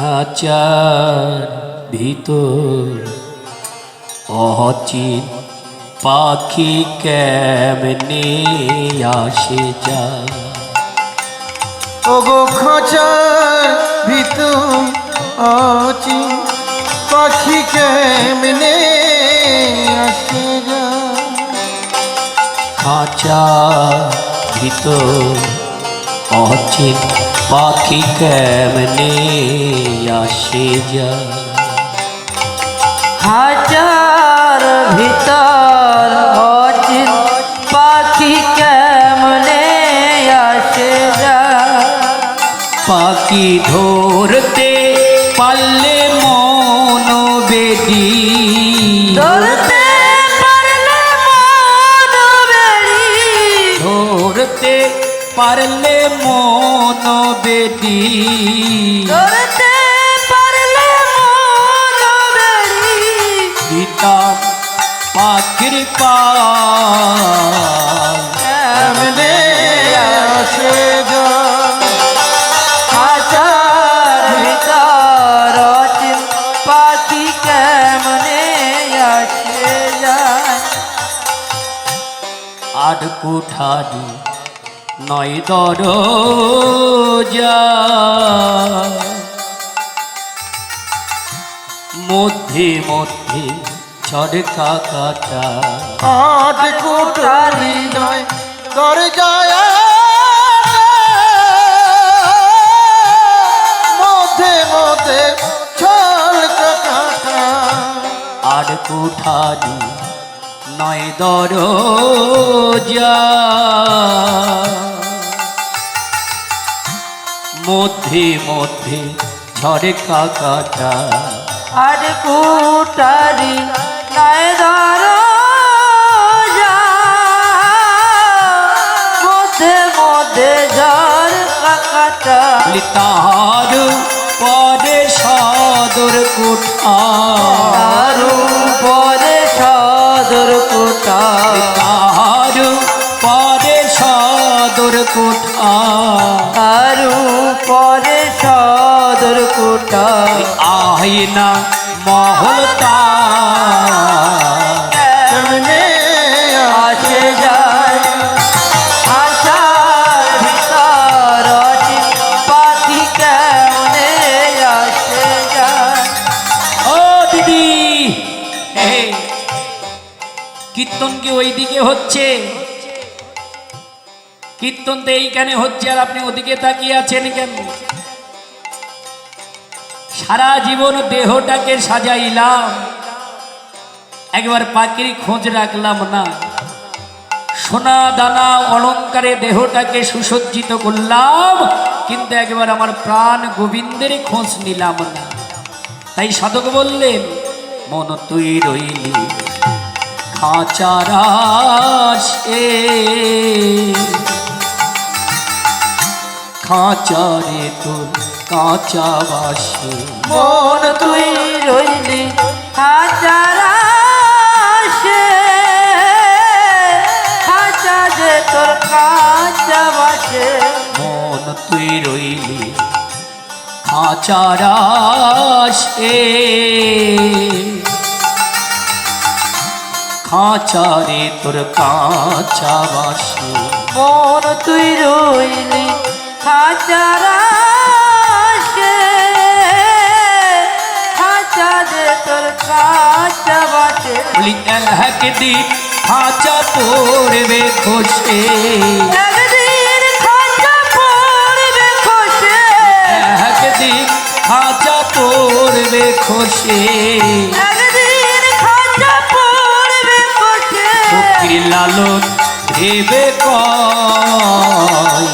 খাঁচার ভিতর অচিন পাখি কেমনে আসে যায়। ওগো খাঁচার ভিতর অচিন পাখি কেমনে আসে যায়। খাঁচার ভিতর অচিন পাখি কেমনে আসে যায়। খাঁচার ভিতর অচিন পাখি কেমনে আসে যায়। পাখি ধরতে পারলে মন বেদি, ধরতে পারলে মন বেড়ি, ধরতে পারলে মন বেদি, ধরতে পারলে মন বেড়ি, দিতাম পাখির পাল কেমনে আসে যায়। খাঁচার ভিতর অচিন পাখি কেমনে আসে যায়। আট কুঠারি নয় দরজা, মধ্যে মধ্যে ছড়কা কাটা, আট কুঠারি নয় দরজায় মধ্যে মধ্যে ছলকা কাটা। আট কুঠারি নয় দরজা, মধ্যে মধ্যে ছড়কা কাটা, আর কুটারি নাই দরজা, মধ্যে মধ্যে ঝড় কাটা। তাহার পরে সদর কোঠা, তার পরে সদর কোটা, তাহার পরে সদর কোঠা, তার পরে সদর কোটা। আয়না মহল তার কেমনে আসে যায়। খাঁচার ভিতর অচিন পাখি কেমনে আসে যায়। ও দিদি, হে, কীর্তন কি ওইদিকে হচ্ছে? কীর্তন তো এইখানে হচ্ছে আর আপনি ওদিকে তাকিয়ে আছেন কেন? সারা জীবন দেহটাকে সাজাইলাম, একবার পাখির খোঁজ রাখলাম না। সোনা দানা অলঙ্কারে দেহটাকে সুসজ্জিত করলাম, কিন্তু একবার আমার প্রাণ গোবিন্দের খোঁজ নিলাম না। তাই সাধক বললেন, মন তুই রইলি খাঁচার আশে, খাঁচারে তোর কাঁচা বাসে, মন তুই রইলি খাঁচার আশে, খাঁচা যে তোর কাঁচা বাসে। মন তুই রইলি খাঁচার আশে, খাঁচারে তোর কাঁচা বাসে, মন তুই রইলি খাঁচার আশে, খাঁচা যে তোর কাঁচা বাসে। বলি একদিন খাঁচা পড়বে খসে, একদিন খাঁচা পড়বে খসে, একদিন খাঁচা পড়বে খসে, একদিন খাঁচা পড়বে খসে। ফকির লালন ভেবে কয়